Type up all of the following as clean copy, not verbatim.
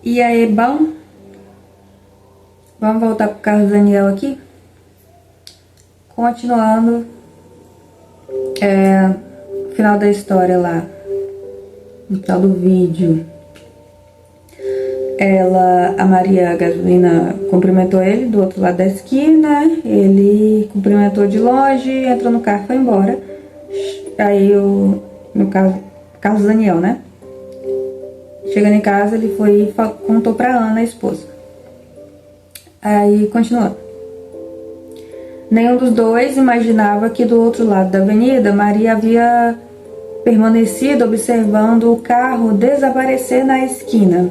E aí, bom, vamos voltar pro Carlos Daniel aqui. Continuando o final da história lá, no final do vídeo. A Maria Gasolina cumprimentou ele do outro lado da esquina. Ele cumprimentou de longe, entrou no carro e foi embora. Aí no caso, Carlos Daniel, né? Chegando em casa, ele foi e contou pra Ana, a esposa. Aí continuou. Nenhum dos dois imaginava que do outro lado da avenida, Maria havia permanecido observando o carro desaparecer na esquina.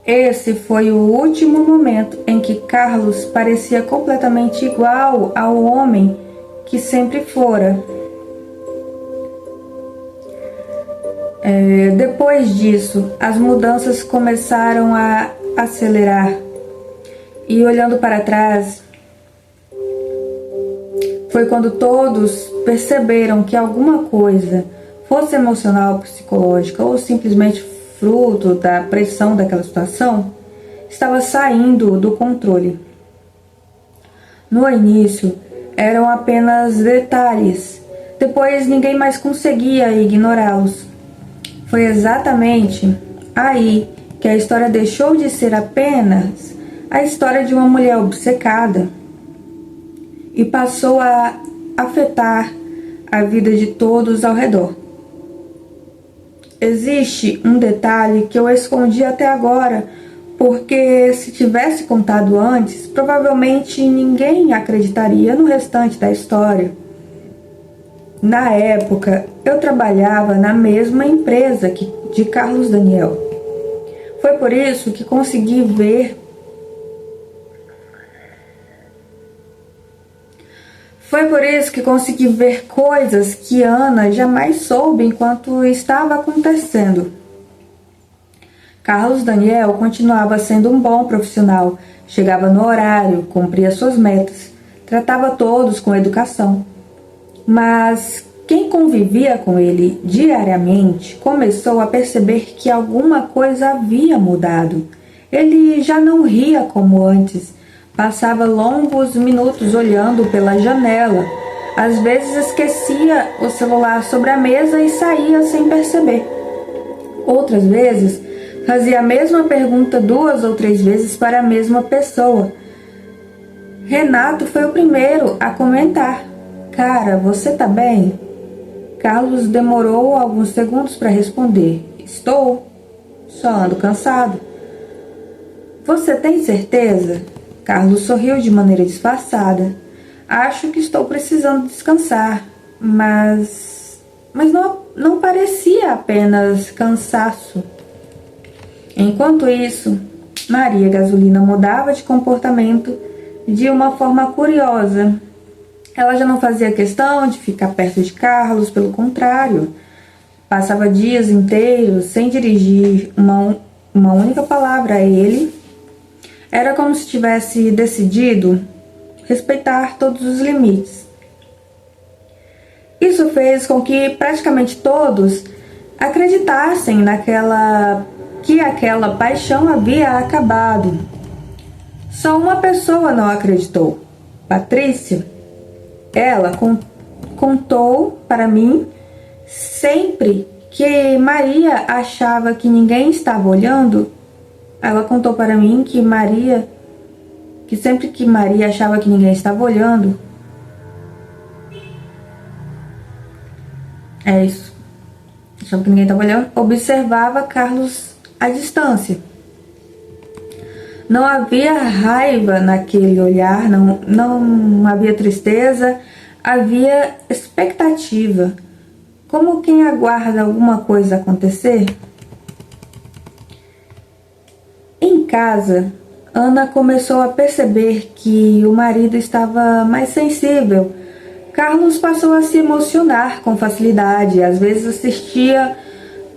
Esse foi o último momento em que Carlos parecia completamente igual ao homem que sempre fora. Depois disso, as mudanças começaram a acelerar. E olhando para trás, foi quando todos perceberam que alguma coisa, fosse emocional, psicológica ou simplesmente fruto da pressão daquela situação, estava saindo do controle. No início, eram apenas detalhes. Depois, ninguém mais conseguia ignorá-los. Foi exatamente aí que a história deixou de ser apenas a história de uma mulher obcecada e passou a afetar a vida de todos ao redor. Existe um detalhe que eu escondi até agora, porque se tivesse contado antes, provavelmente ninguém acreditaria no restante da história. Na época, eu trabalhava na mesma empresa de Carlos Daniel. Foi por isso que consegui ver coisas que Ana jamais soube enquanto estava acontecendo. Carlos Daniel continuava sendo um bom profissional, chegava no horário, cumpria suas metas, tratava todos com educação. Mas quem convivia com ele diariamente começou a perceber que alguma coisa havia mudado. Ele já não ria como antes, passava longos minutos olhando pela janela. Às vezes esquecia o celular sobre a mesa e saía sem perceber. Outras vezes fazia a mesma pergunta 2 ou 3 vezes para a mesma pessoa. Renato foi o primeiro a comentar: "Cara, você tá bem?" Carlos demorou alguns segundos para responder: "Estou, só ando cansado." "Você tem certeza?" Carlos sorriu de maneira disfarçada. "Acho que estou precisando descansar, mas não parecia apenas cansaço." Enquanto isso, Maria Gasolina mudava de comportamento de uma forma curiosa. Ela já não fazia questão de ficar perto de Carlos, pelo contrário, passava dias inteiros sem dirigir uma única palavra a ele. Era como se tivesse decidido respeitar todos os limites. Isso fez com que praticamente todos acreditassem que aquela paixão havia acabado. Só uma pessoa não acreditou: Patrícia. Ela contou para mim sempre que Maria achava que ninguém estava olhando. Ela contou para mim que sempre que Maria achava que ninguém estava olhando, achava que ninguém estava olhando, observava Carlos à distância. Não havia raiva naquele olhar, não havia tristeza, havia expectativa, como quem aguarda alguma coisa acontecer. Em casa, Ana começou a perceber que o marido estava mais sensível. Carlos passou a se emocionar com facilidade, às vezes assistia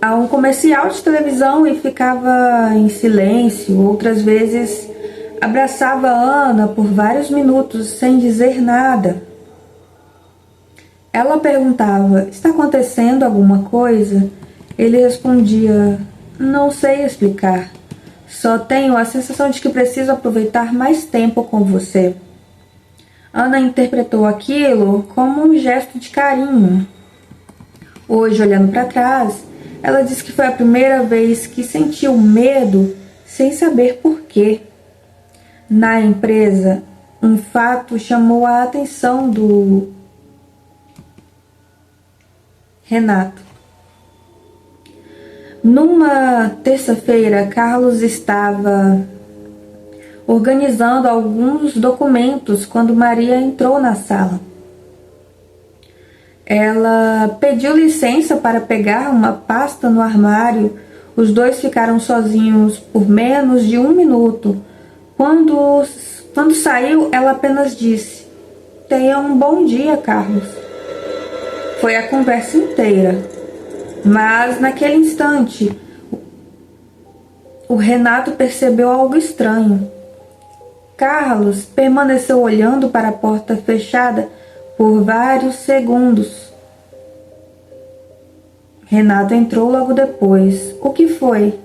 a um comercial de televisão e ficava em silêncio. Outras vezes abraçava Ana por vários minutos sem dizer nada. Ela perguntava: "Está acontecendo alguma coisa?" Ele respondia: "Não sei explicar. Só tenho a sensação de que preciso aproveitar mais tempo com você. Ana interpretou aquilo como um gesto de carinho. Hoje, olhando para trás, ela disse que foi a primeira vez que sentiu medo sem saber por quê. Na empresa, um fato chamou a atenção do Renato. Numa terça-feira, Carlos estava organizando alguns documentos quando Maria entrou na sala. Ela pediu licença para pegar uma pasta no armário. Os dois ficaram sozinhos por menos de 1 minuto. Quando saiu, ela apenas disse: "Tenha um bom dia, Carlos." Foi a conversa inteira. Mas naquele instante, o Renato percebeu algo estranho. Carlos permaneceu olhando para a porta fechada por vários segundos. Renato entrou logo depois. O que foi?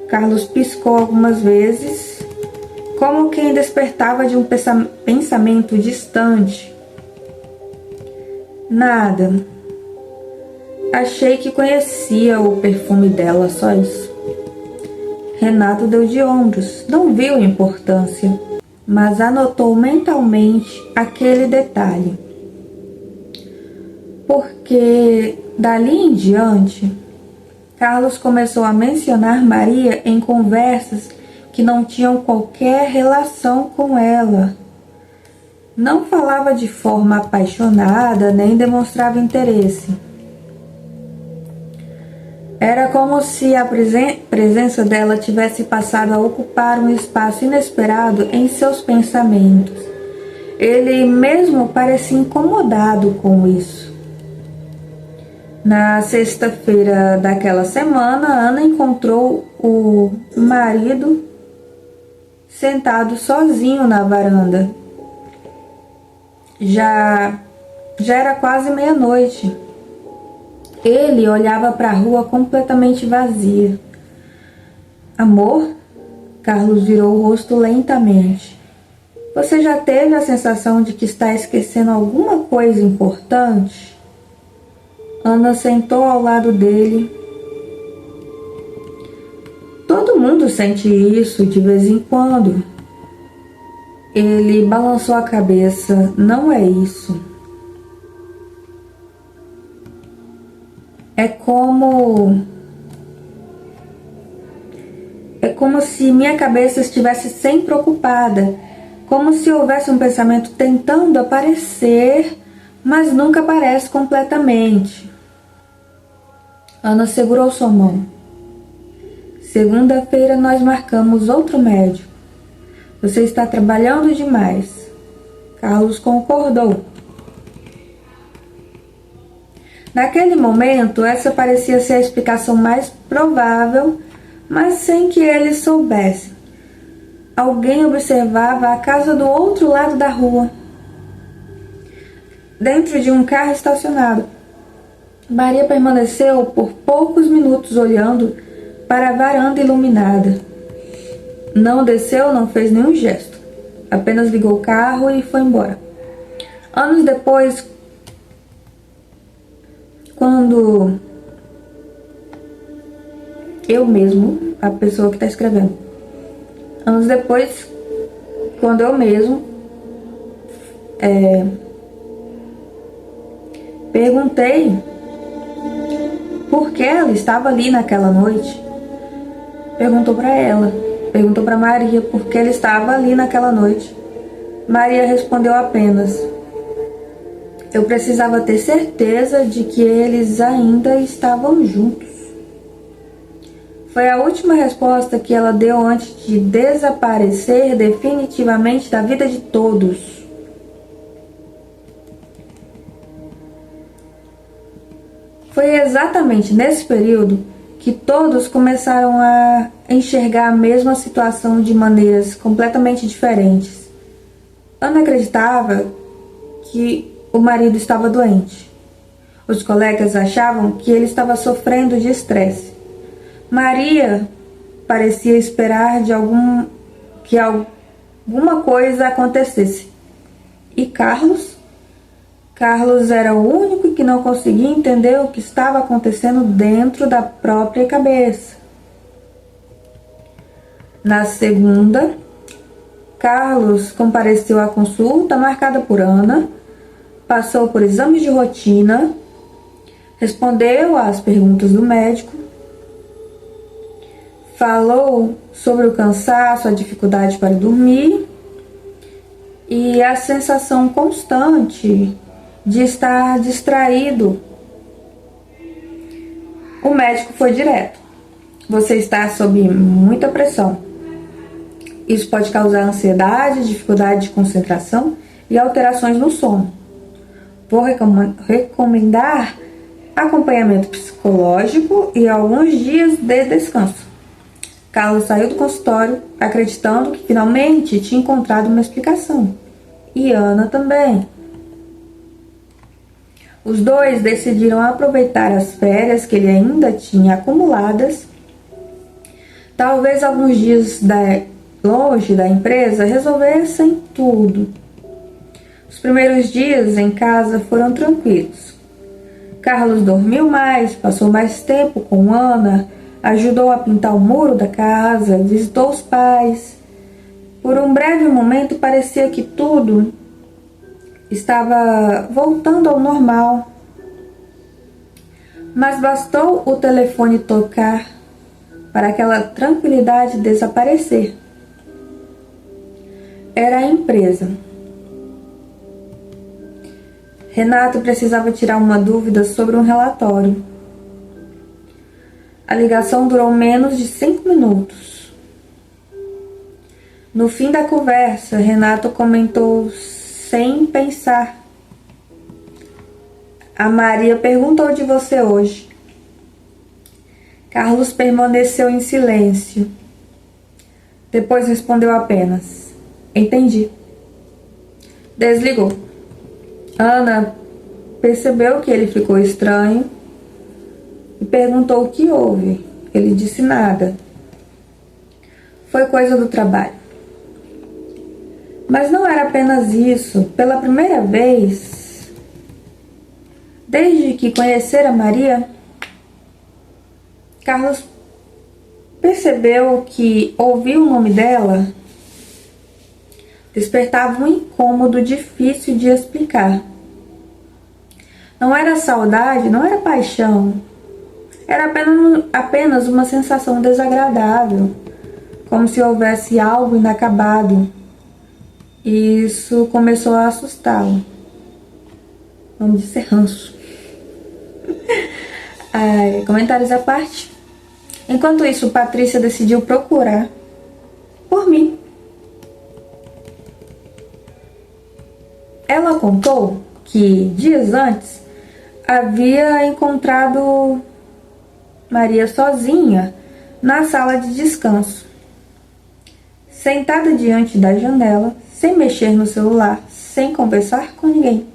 Carlos piscou algumas vezes, como quem despertava de um pensamento distante. Nada. Achei que conhecia o perfume dela, só isso. Renato deu de ombros, não viu importância, mas anotou mentalmente aquele detalhe. Porque dali em diante, Carlos começou a mencionar Maria em conversas que não tinham qualquer relação com ela. Não falava de forma apaixonada, nem demonstrava interesse. Era como se a presença dela tivesse passado a ocupar um espaço inesperado em seus pensamentos. Ele mesmo parecia incomodado com isso. Na sexta-feira daquela semana, Ana encontrou o marido sentado sozinho na varanda. Já era quase meia-noite. Ele olhava para a rua completamente vazia. "Amor?" Carlos virou o rosto lentamente. "Você já teve a sensação de que está esquecendo alguma coisa importante?" Ana sentou ao lado dele. "Todo mundo sente isso de vez em quando." Ele balançou a cabeça. "Não é isso. É como se minha cabeça estivesse sempre ocupada, como se houvesse um pensamento tentando aparecer, mas nunca aparece completamente." Ana segurou sua mão. "Segunda-feira nós marcamos outro médico. Você está trabalhando demais." Carlos concordou. Naquele momento, essa parecia ser a explicação mais provável, mas sem que eles soubessem. Alguém observava a casa do outro lado da rua, dentro de um carro estacionado. Maria permaneceu por poucos minutos olhando para a varanda iluminada. Não desceu, não fez nenhum gesto. Apenas ligou o carro e foi embora. Anos depois, quando eu mesmo, a pessoa que está escrevendo, anos depois, quando eu mesmo perguntei por que ela estava ali naquela noite, perguntou para Maria por que ela estava ali naquela noite. Maria respondeu apenas: "Eu precisava ter certeza de que eles ainda estavam juntos." Foi a última resposta que ela deu antes de desaparecer definitivamente da vida de todos. Foi exatamente nesse período que todos começaram a enxergar a mesma situação de maneiras completamente diferentes. Ana acreditava que o marido estava doente. Os colegas achavam que ele estava sofrendo de estresse. Maria parecia esperar que alguma coisa acontecesse. E Carlos? Carlos era o único que não conseguia entender o que estava acontecendo dentro da própria cabeça. Na segunda, Carlos compareceu à consulta marcada por Ana, passou por exames de rotina, respondeu às perguntas do médico, falou sobre o cansaço, a dificuldade para dormir e a sensação constante de estar distraído. O médico foi direto. Você está sob muita pressão. Isso pode causar ansiedade, dificuldade de concentração e alterações no sono. Vou recomendar acompanhamento psicológico e alguns dias de descanso. Carlos saiu do consultório acreditando que finalmente tinha encontrado uma explicação. E Ana também. Os dois decidiram aproveitar as férias que ele ainda tinha acumuladas. Talvez alguns dias longe da empresa resolvessem tudo. Os primeiros dias em casa foram tranquilos. Carlos dormiu mais, passou mais tempo com Ana, ajudou a pintar o muro da casa, visitou os pais. Por um breve momento parecia que tudo estava voltando ao normal. Mas bastou o telefone tocar para aquela tranquilidade desaparecer. Era a empresa. Renato precisava tirar uma dúvida sobre um relatório. A ligação durou menos de 5 minutos. No fim da conversa, Renato comentou sem pensar: a Maria perguntou de você hoje. Carlos permaneceu em silêncio. Depois respondeu apenas: entendi. Desligou. Ana percebeu que ele ficou estranho e perguntou o que houve. Ele disse nada. Foi coisa do trabalho. Mas não era apenas isso. Pela primeira vez, desde que conhecera Maria, Carlos percebeu que ouvir o nome dela despertava um incômodo difícil de explicar. Não era saudade, não era paixão. Era apenas uma sensação desagradável, como se houvesse algo inacabado. E isso começou a assustá-lo. Vamos dizer ranço. Comentários à parte. Enquanto isso, Patrícia decidiu procurar por mim. Ela contou que dias antes havia encontrado Maria sozinha na sala de descanso, sentada diante da janela, sem mexer no celular, sem conversar com ninguém.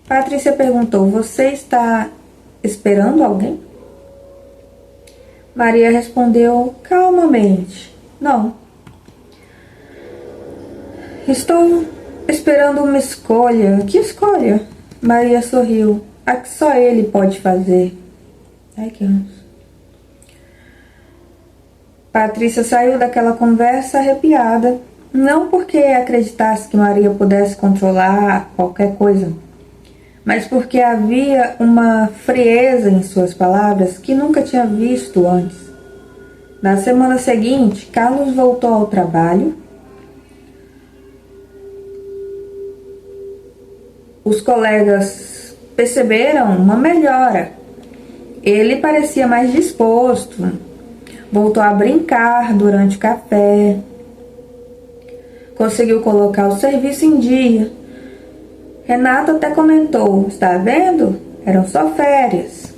Patrícia perguntou: você está esperando alguém? Maria respondeu calmamente: não. Estou esperando uma escolha. Que escolha? Maria sorriu. A que só ele pode fazer. Ai, que ranço. Patrícia saiu daquela conversa arrepiada. Não porque acreditasse que Maria pudesse controlar qualquer coisa, mas porque havia uma frieza em suas palavras que nunca tinha visto antes. Na semana seguinte, Carlos voltou ao trabalho. Os colegas perceberam uma melhora. Ele parecia mais disposto, voltou a brincar durante o café, conseguiu colocar o serviço em dia. Renato até comentou: está vendo? Eram só férias.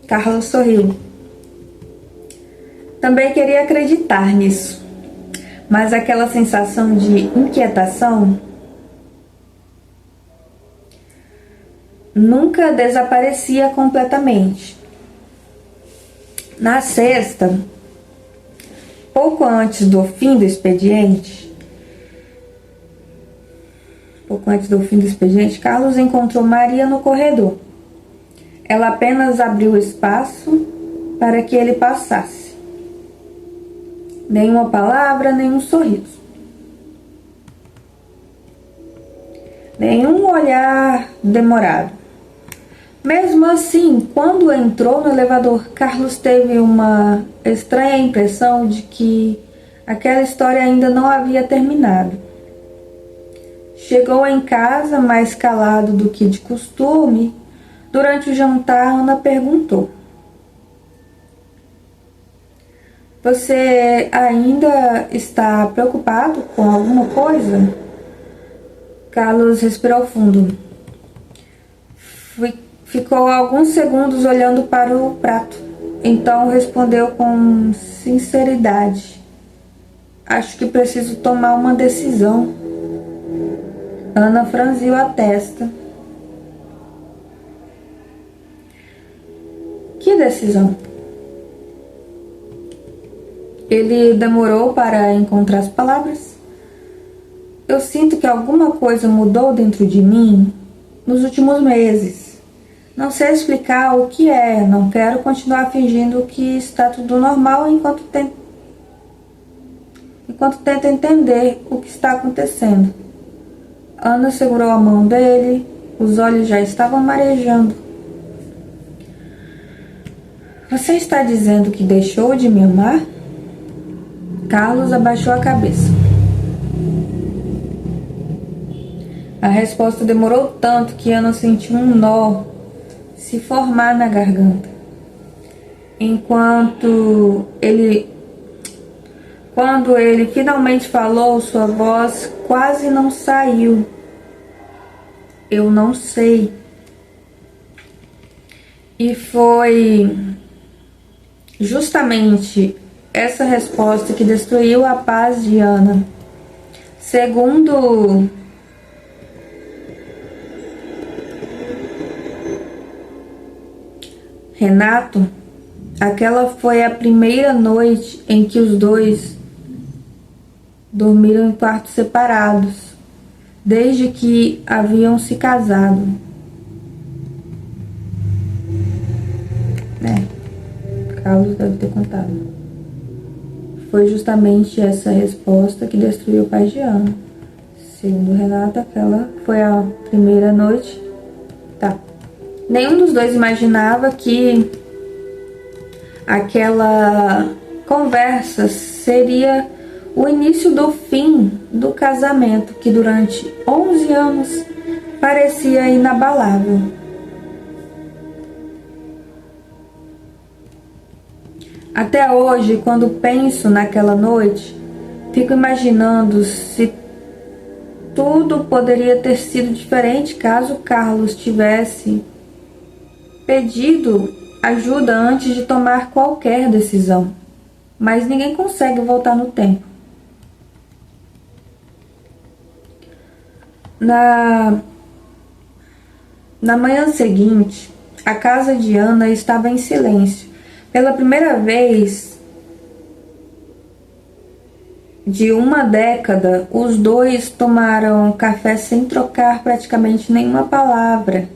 Carlos sorriu. Também queria acreditar nisso, mas aquela sensação de inquietação nunca desaparecia completamente. Na sexta, Pouco antes do fim do expediente, Carlos encontrou Maria no corredor. Ela apenas abriu espaço para que ele passasse. Nenhuma palavra, nenhum sorriso. Nenhum olhar demorado. Mesmo assim, quando entrou no elevador, Carlos teve uma estranha impressão de que aquela história ainda não havia terminado. Chegou em casa mais calado do que de costume. Durante o jantar, Ana perguntou: "Você ainda está preocupado com alguma coisa?" Carlos respirou fundo. Ficou alguns segundos olhando para o prato. Então respondeu com sinceridade: "Acho que preciso tomar uma decisão." Ana franziu a testa. "Que decisão?" Ele demorou para encontrar as palavras. "Eu sinto que alguma coisa mudou dentro de mim nos últimos meses. Não sei explicar o que é. Não quero continuar fingindo que está tudo normal enquanto tento entender o que está acontecendo." Ana segurou a mão dele. Os olhos já estavam marejando. "Você está dizendo que deixou de me amar?" Carlos abaixou a cabeça. A resposta demorou tanto que Ana sentiu um nó se formar na garganta. Quando ele finalmente falou, sua voz quase não saiu. "Eu não sei." E foi justamente essa resposta que destruiu a paz de Ana. Segundo Renato, aquela foi a primeira noite em que os dois dormiram em quartos separados, desde que haviam se casado. Carlos deve ter contado. Foi justamente essa resposta que destruiu o pai de Ana. Segundo Renato, aquela foi a primeira noite. Nenhum dos dois imaginava que aquela conversa seria o início do fim do casamento, que durante 11 anos parecia inabalável. Até hoje, quando penso naquela noite, fico imaginando se tudo poderia ter sido diferente caso Carlos tivesse pedido ajuda antes de tomar qualquer decisão. Mas ninguém consegue voltar no tempo. Na manhã seguinte, a casa de Ana estava em silêncio. Pela primeira vez de uma década, os dois tomaram café sem trocar praticamente nenhuma palavra.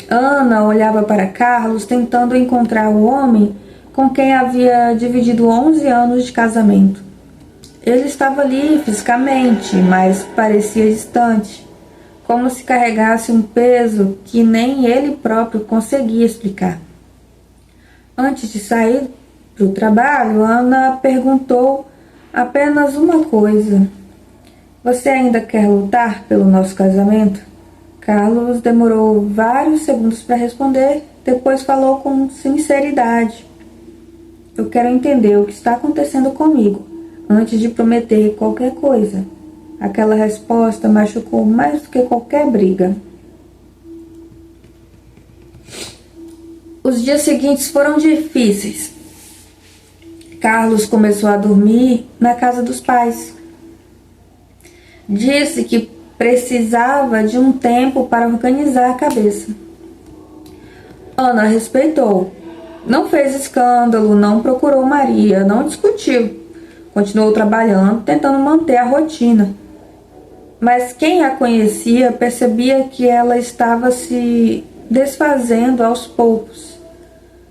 Ana olhava para Carlos, tentando encontrar o homem com quem havia dividido 11 anos de casamento. Ele estava ali fisicamente, mas parecia distante, como se carregasse um peso que nem ele próprio conseguia explicar. Antes de sair para o trabalho, Ana perguntou apenas uma coisa: "Você ainda quer lutar pelo nosso casamento?" Carlos demorou vários segundos para responder, depois falou com sinceridade: "Eu quero entender o que está acontecendo comigo antes de prometer qualquer coisa." Aquela resposta machucou mais do que qualquer briga. Os dias seguintes foram difíceis. Carlos começou a dormir na casa dos pais. Disse que precisava de um tempo para organizar a cabeça. Ana respeitou. Não fez escândalo, não procurou Maria, não discutiu. Continuou trabalhando, tentando manter a rotina. Mas quem a conhecia percebia que ela estava se desfazendo aos poucos.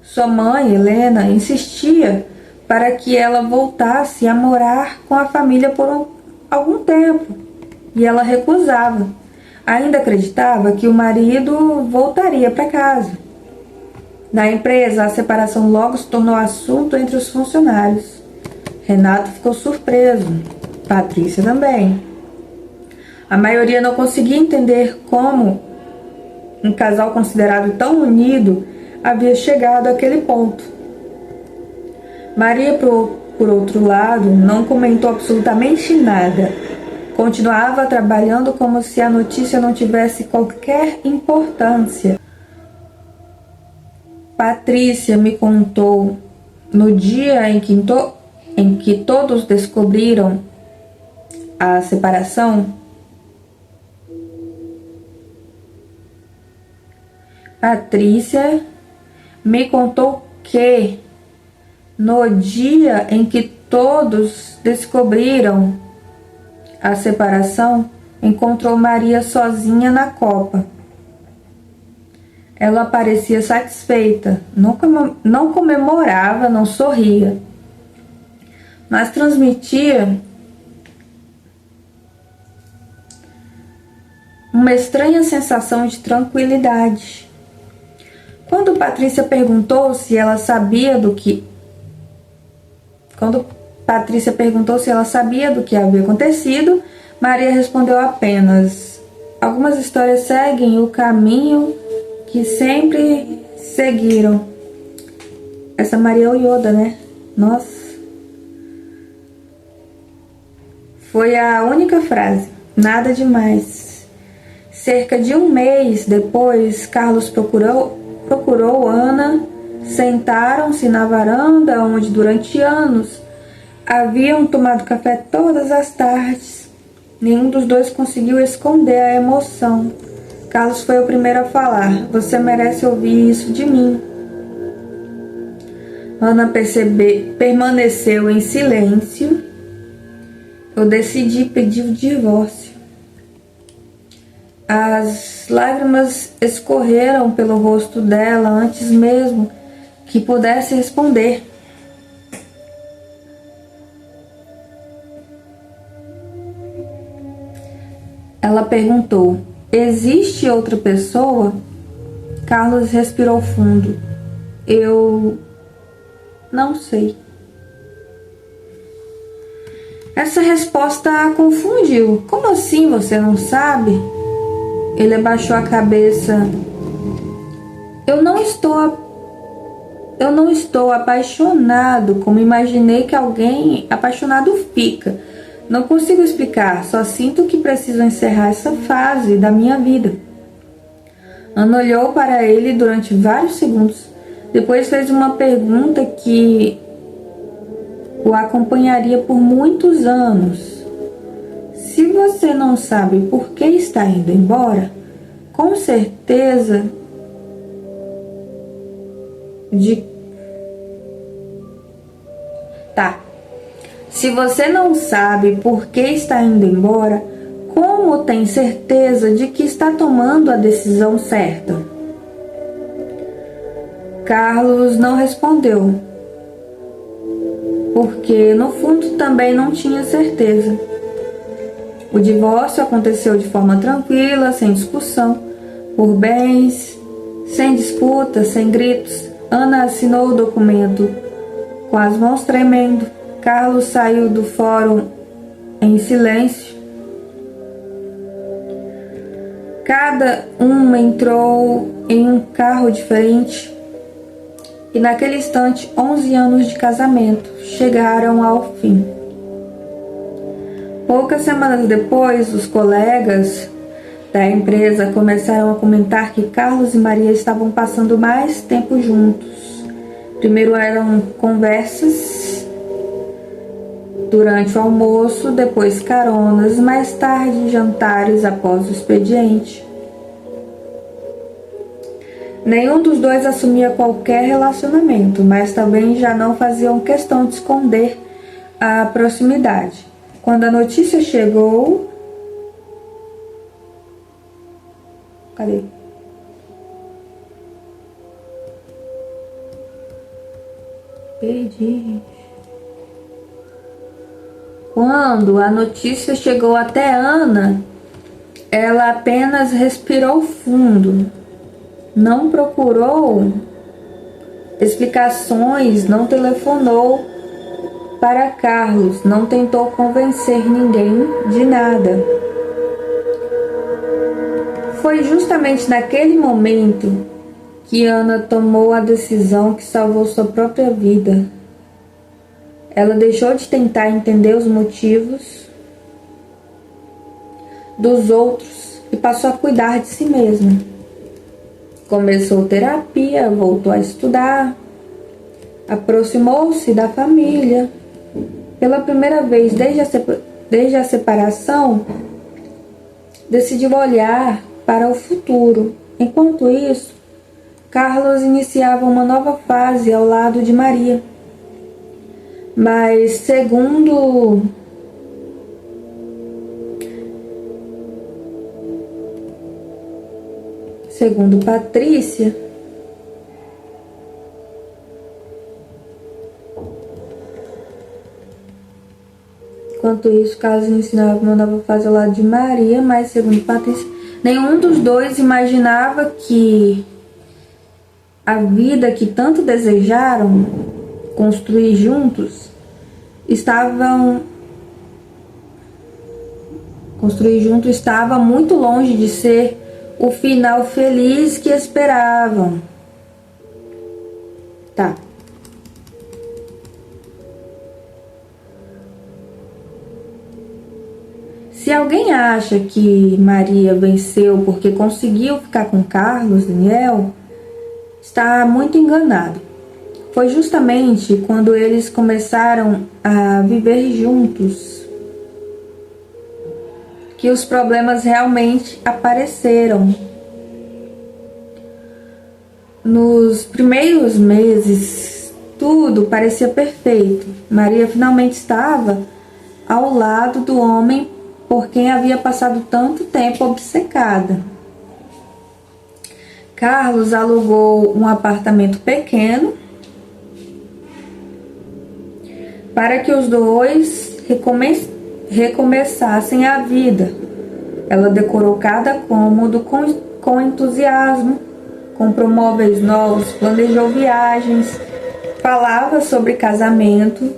Sua mãe, Helena, insistia para que ela voltasse a morar com a família por algum tempo, e ela recusava. Ainda acreditava que o marido voltaria para casa. Na empresa, a separação logo se tornou assunto entre os funcionários. Renato ficou surpreso, Patrícia também. A maioria não conseguia entender como um casal considerado tão unido havia chegado àquele ponto. Maria, por outro lado, não comentou absolutamente nada. Continuava trabalhando como se a notícia não tivesse qualquer importância. Patrícia me contou, no dia em que todos descobriram a separação, Patrícia me contou que, no dia em que todos descobriram a separação, encontrou Maria sozinha na copa. Ela parecia satisfeita, não comemorava, não sorria, mas transmitia uma estranha sensação de tranquilidade. Quando Patrícia perguntou se ela sabia do que havia acontecido, Maria respondeu apenas: algumas histórias seguem o caminho que sempre seguiram. Essa Maria é o Yoda, né? Nossa. Foi a única frase, nada demais. Cerca de um mês depois, Carlos procurou Ana. Sentaram-se na varanda onde durante anos haviam tomado café todas as tardes. Nenhum dos dois conseguiu esconder a emoção. Carlos foi o primeiro a falar: você merece ouvir isso de mim. Ana permaneceu em silêncio. Eu decidi pedir o divórcio. As lágrimas escorreram pelo rosto dela antes mesmo que pudesse responder. Ela perguntou: existe outra pessoa? Carlos respirou fundo. Eu não sei. Essa resposta a confundiu. Como assim você não sabe? Ele abaixou a cabeça. Eu não estou apaixonado como imaginei que alguém apaixonado fica. Não consigo explicar, só sinto que preciso encerrar essa fase da minha vida. Ana olhou para ele durante vários segundos. Depois fez uma pergunta que o acompanharia por muitos anos. Se você não sabe por que está indo embora, com certeza Se você não sabe por que está indo embora, como tem certeza de que está tomando a decisão certa? Carlos não respondeu, porque no fundo também não tinha certeza. O divórcio aconteceu de forma tranquila, sem discussão, por bens, sem disputas, sem gritos. Ana assinou o documento com as mãos tremendo. Carlos saiu do fórum em silêncio. Cada um entrou em um carro diferente. E naquele instante, 11 anos de casamento chegaram ao fim. Poucas semanas depois, os colegas da empresa começaram a comentar que Carlos e Maria estavam passando mais tempo juntos. Primeiro eram conversas durante o almoço, depois caronas, mais tarde jantares após o expediente. Nenhum dos dois assumia qualquer relacionamento, mas também já não faziam questão de esconder a proximidade. Quando a notícia chegou... Cadê? Perdi. Quando a notícia chegou até Ana, ela apenas respirou fundo. Não procurou explicações, não telefonou para Carlos, não tentou convencer ninguém de nada. Foi justamente naquele momento que Ana tomou a decisão que salvou sua própria vida. Ela deixou de tentar entender os motivos dos outros e passou a cuidar de si mesma. Começou terapia, voltou a estudar, aproximou-se da família. Pela primeira vez desde a separação, decidiu olhar para o futuro. Enquanto isso, Carlos iniciava uma nova fase ao lado de Maria. Mas, segundo Patrícia, enquanto isso, Carlos iniciava uma nova fase ao lado de Maria, mas, segundo Patrícia, nenhum dos dois imaginava que a vida que tanto desejaram construir juntos estava muito longe de ser o final feliz que esperavam. Tá. Se alguém acha que Maria venceu porque conseguiu ficar com Carlos Daniel, está muito enganado. Foi justamente quando eles começaram a viver juntos que os problemas realmente apareceram. Nos primeiros meses, tudo parecia perfeito. Maria finalmente estava ao lado do homem por quem havia passado tanto tempo obcecada. Carlos alugou um apartamento pequeno para que os dois recomeçassem a vida. Ela decorou cada cômodo com entusiasmo, comprou móveis novos, planejou viagens, falava sobre casamento.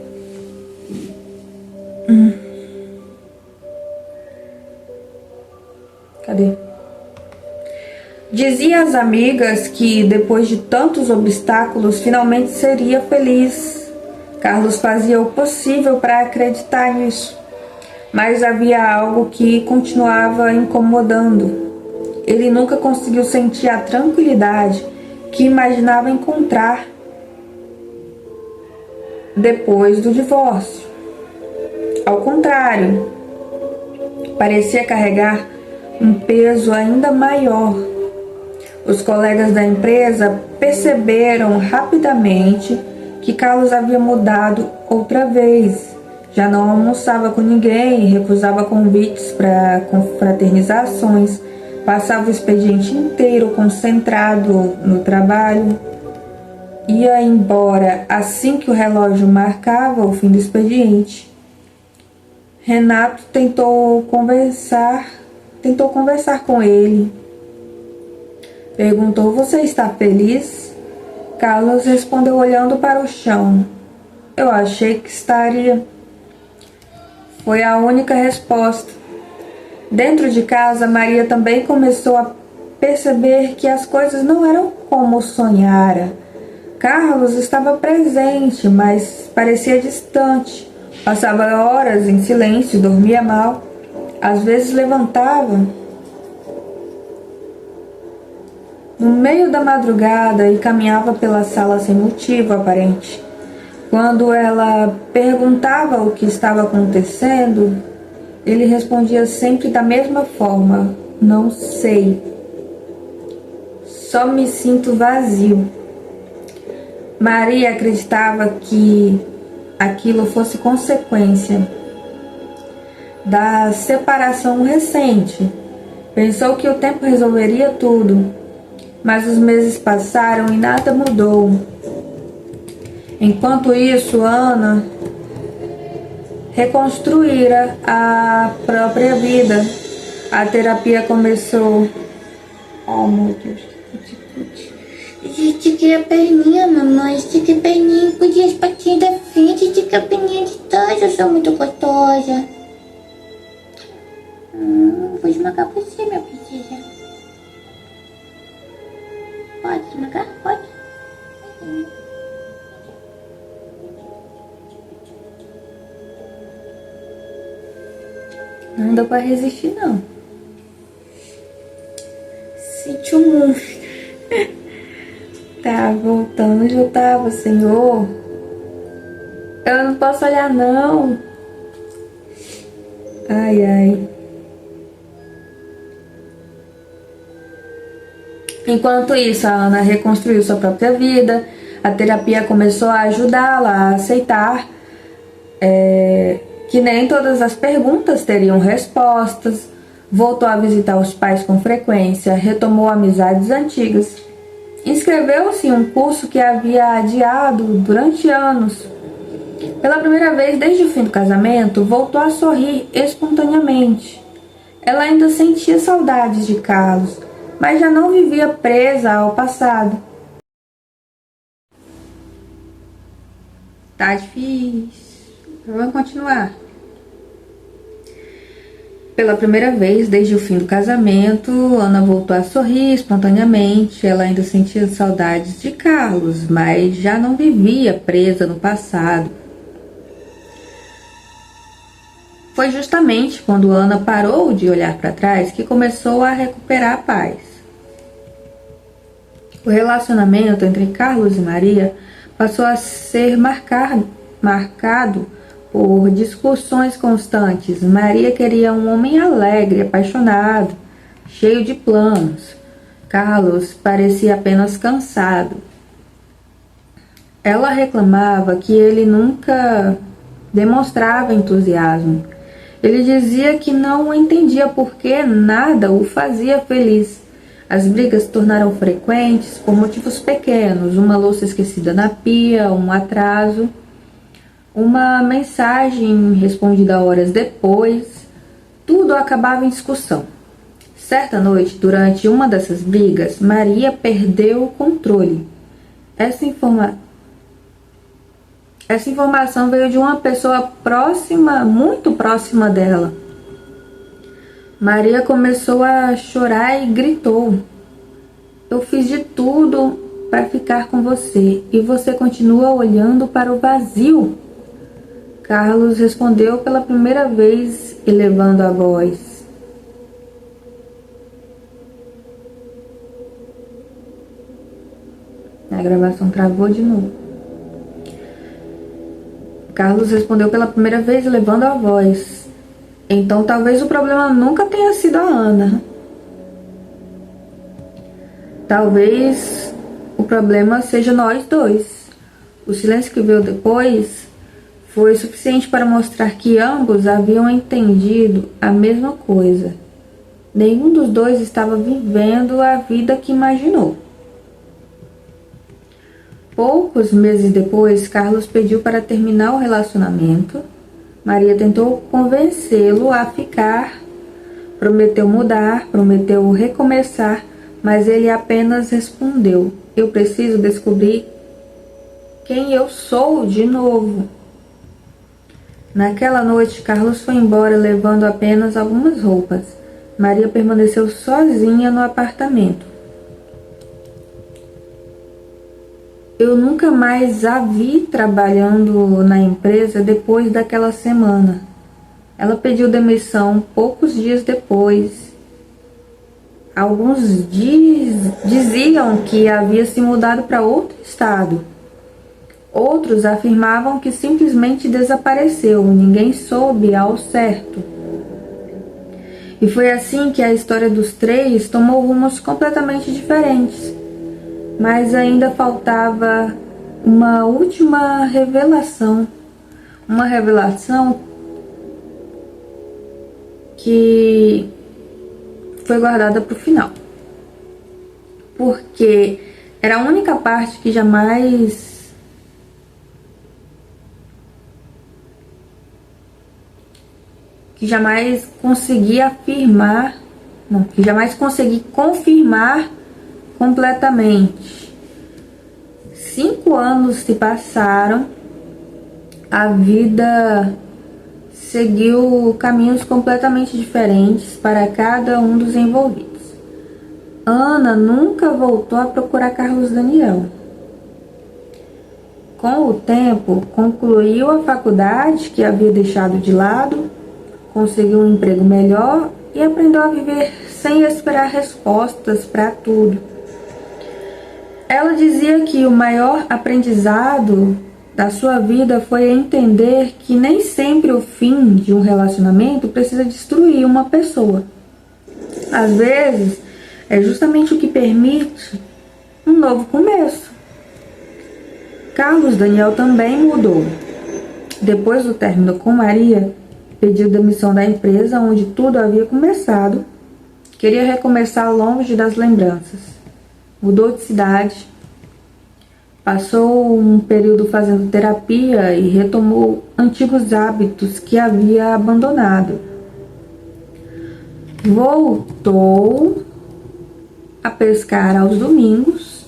Cadê? Dizia às amigas que depois de tantos obstáculos finalmente seria feliz. Carlos fazia o possível para acreditar nisso, mas havia algo que continuava incomodando. Ele nunca conseguiu sentir a tranquilidade que imaginava encontrar depois do divórcio. Ao contrário, parecia carregar um peso ainda maior. Os colegas da empresa perceberam rapidamente que Carlos havia mudado outra vez. Já não almoçava com ninguém, recusava convites para confraternizações, passava o expediente inteiro concentrado no trabalho. Ia embora assim que o relógio marcava o fim do expediente. Renato tentou conversar com ele. Perguntou: "Você está feliz?" Carlos respondeu olhando para o chão: "Eu achei que estaria." Foi a única resposta. Dentro de casa, Maria também começou a perceber que as coisas não eram como sonhara. Carlos estava presente, mas parecia distante. Passava horas em silêncio, dormia mal. Às vezes levantava no meio da madrugada e caminhava pela sala sem motivo aparente. Quando ela perguntava o que estava acontecendo, ele respondia sempre da mesma forma: "Não sei. Só me sinto vazio." Maria acreditava que aquilo fosse consequência da separação recente. Pensou que o tempo resolveria tudo, mas os meses passaram e nada mudou. Enquanto isso, Ana reconstruíra a própria vida. A terapia começou. Oh, meu Deus, cuti. Estiquei a perninha, mamãe. Estiquei a perninha, pude as patinhas da frente, estiquei a perninha de trás. Eu sou muito gostosa. Vou esmagar você, minha princesa. Pode esmagar? Pode. Não dá pra resistir, não. Sente o mundo. Tá, voltando onde eu tava, Senhor. Eu não posso olhar, não. Ai, ai. Enquanto isso, a Ana reconstruiu sua própria vida. A terapia começou a ajudá-la a aceitar que nem todas as perguntas teriam respostas. Voltou a visitar os pais com frequência, retomou amizades antigas. Inscreveu-se em um curso que havia adiado durante anos. Pela primeira vez desde o fim do casamento, voltou a sorrir espontaneamente. Ela ainda sentia saudades de Carlos, mas já não vivia presa ao passado. Tá difícil. Vamos continuar. Pela primeira vez desde o fim do casamento, Ana voltou a sorrir espontaneamente. Ela ainda sentia saudades de Carlos, mas já não vivia presa no passado. Foi justamente quando Ana parou de olhar para trás que começou a recuperar a paz. O relacionamento entre Carlos e Maria passou a ser marcado por discussões constantes. Maria queria um homem alegre, apaixonado, cheio de planos. Carlos parecia apenas cansado. Ela reclamava que ele nunca demonstrava entusiasmo. Ele dizia que não entendia por que nada o fazia feliz. As brigas se tornaram frequentes por motivos pequenos, uma louça esquecida na pia, um atraso, uma mensagem respondida horas depois. Tudo acabava em discussão. Certa noite, durante uma dessas brigas, Maria perdeu o controle. Essa informação veio de uma pessoa próxima, muito próxima dela. Maria começou a chorar e gritou: "Eu fiz de tudo para ficar com você e você continua olhando para o vazio." Carlos respondeu pela primeira vez, elevando a voz: A gravação travou de novo. Carlos respondeu pela primeira vez, elevando a voz: "Então talvez o problema nunca tenha sido a Ana. Talvez o problema seja nós dois." O silêncio que veio depois foi suficiente para mostrar que ambos haviam entendido a mesma coisa. Nenhum dos dois estava vivendo a vida que imaginou. Poucos meses depois, Carlos pediu para terminar o relacionamento. Maria tentou convencê-lo a ficar, prometeu mudar, prometeu recomeçar, mas ele apenas respondeu: "Eu preciso descobrir quem eu sou de novo." Naquela noite, Carlos foi embora levando apenas algumas roupas. Maria permaneceu sozinha no apartamento. Eu nunca mais a vi trabalhando na empresa depois daquela semana. Ela pediu demissão poucos dias depois. Alguns diziam que havia se mudado para outro estado. Outros afirmavam que simplesmente desapareceu, ninguém soube ao certo. E foi assim que a história dos três tomou rumos completamente diferentes. Mas ainda faltava uma última revelação. uma revelação que foi guardada para o final, porque era a única parte que jamais consegui afirmar, não, que jamais consegui confirmar completamente. 5 anos se passaram, a vida seguiu caminhos completamente diferentes para cada um dos envolvidos. Ana nunca voltou a procurar Carlos Daniel. Com o tempo, concluiu a faculdade que havia deixado de lado, conseguiu um emprego melhor e aprendeu a viver sem esperar respostas para tudo. Ela dizia que o maior aprendizado da sua vida foi entender que nem sempre o fim de um relacionamento precisa destruir uma pessoa. Às vezes, é justamente o que permite um novo começo. Carlos Daniel também mudou. Depois do término com Maria, pediu demissão da empresa onde tudo havia começado. Queria recomeçar longe das lembranças. Mudou de cidade. Passou um período fazendo terapia e retomou antigos hábitos que havia abandonado. Voltou a pescar aos domingos,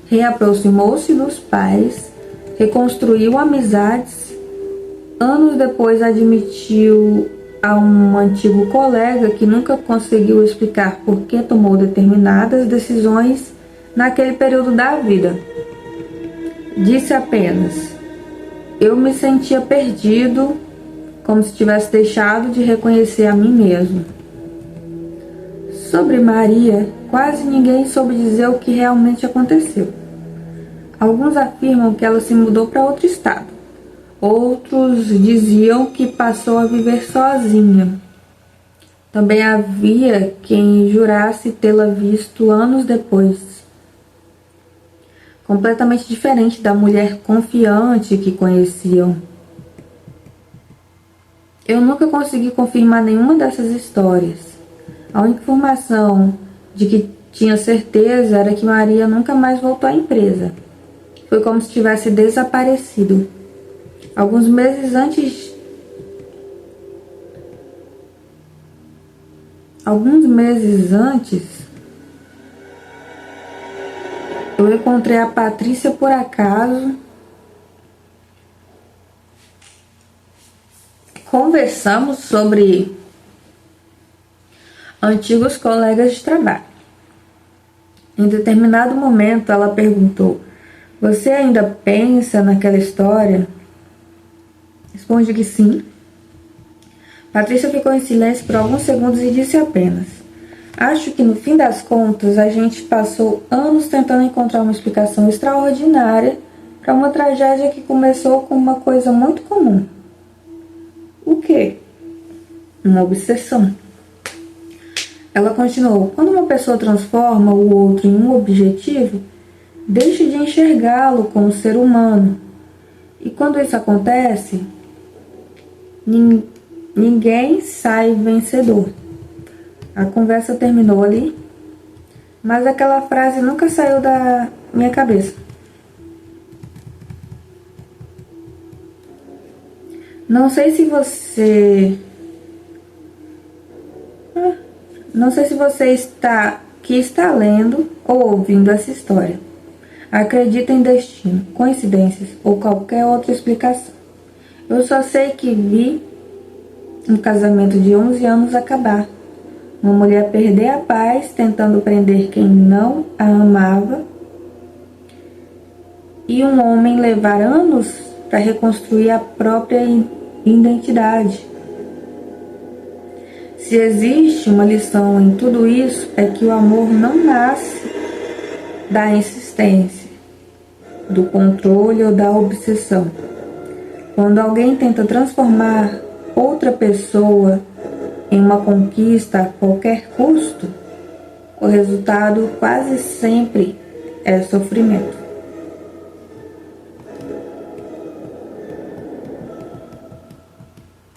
reaproximou-se dos pais, reconstruiu amizades. Anos depois admitiu a um antigo colega que nunca conseguiu explicar por que tomou determinadas decisões naquele período da vida. Disse apenas: eu me sentia perdido, como se tivesse deixado de reconhecer a mim mesmo. Sobre Maria, quase ninguém soube dizer o que realmente aconteceu. Alguns afirmam que ela se mudou para outro estado. Outros diziam que passou a viver sozinha. Também havia quem jurasse tê-la visto anos depois, completamente diferente da mulher confiante que conheciam. Eu nunca consegui confirmar nenhuma dessas histórias. A única informação de que tinha certeza era que Maria nunca mais voltou à empresa. Foi como se tivesse desaparecido. Alguns meses antes eu encontrei a Patrícia por acaso. Conversamos sobre antigos colegas de trabalho. Em determinado momento, ela perguntou: você ainda pensa naquela história? Respondi que sim. Patrícia ficou em silêncio por alguns segundos e disse apenas: acho que no fim das contas a gente passou anos tentando encontrar uma explicação extraordinária para uma tragédia que começou com uma coisa muito comum. O quê? Uma obsessão. Ela continuou: quando uma pessoa transforma o outro em um objetivo, deixa de enxergá-lo como ser humano. E quando isso acontece, ninguém sai vencedor. A conversa terminou ali, mas aquela frase nunca saiu da minha cabeça. Não sei se você está lendo ou ouvindo essa história. Acredita em destino, coincidências ou qualquer outra explicação. Eu só sei que vi um casamento de 11 anos acabar. Uma mulher perder a paz tentando prender quem não a amava. E um homem levar anos para reconstruir a própria identidade. Se existe uma lição em tudo isso, é que o amor não nasce da insistência, do controle ou da obsessão. Quando alguém tenta transformar outra pessoa em uma conquista a qualquer custo, o resultado quase sempre é sofrimento.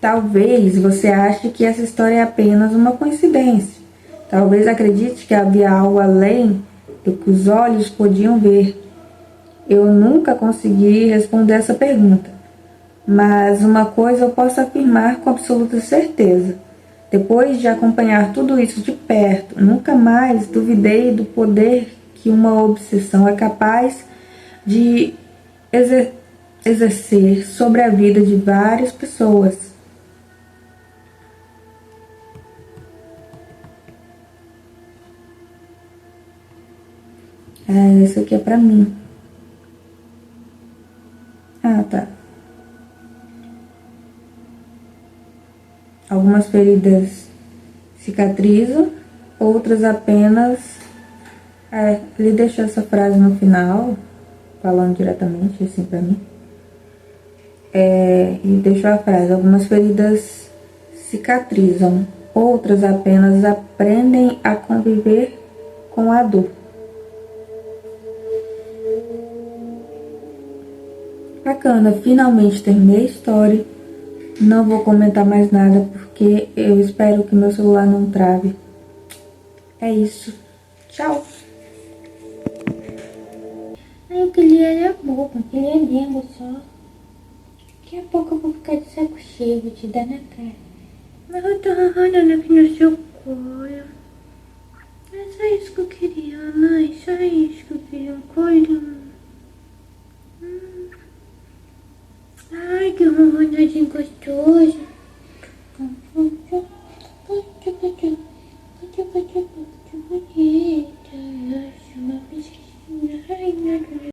Talvez você ache que essa história é apenas uma coincidência. Talvez acredite que havia algo além do que os olhos podiam ver. Eu nunca consegui responder essa pergunta, mas uma coisa eu posso afirmar com absoluta certeza. Depois de acompanhar tudo isso de perto, nunca mais duvidei do poder que uma obsessão é capaz de exercer sobre a vida de várias pessoas. Isso aqui é pra mim. Ah, tá. Algumas feridas cicatrizam, outras apenas... ele deixou essa frase no final, falando diretamente assim pra mim. E deixou a frase: algumas feridas cicatrizam, outras apenas aprendem a conviver com a dor. Bacana, finalmente terminei a história. Não vou comentar mais nada porque eu espero que meu celular não trave. É isso. Tchau. Eu queria era boba, eu queria língua só. Daqui a pouco eu vou ficar de saco cheio, vou te dar na cara. Mas eu tô arranhando aqui no seu colo. É só isso que eu queria, mãe. Só isso que eu queria, um colinho. Ai, que ronronadinho gostoso.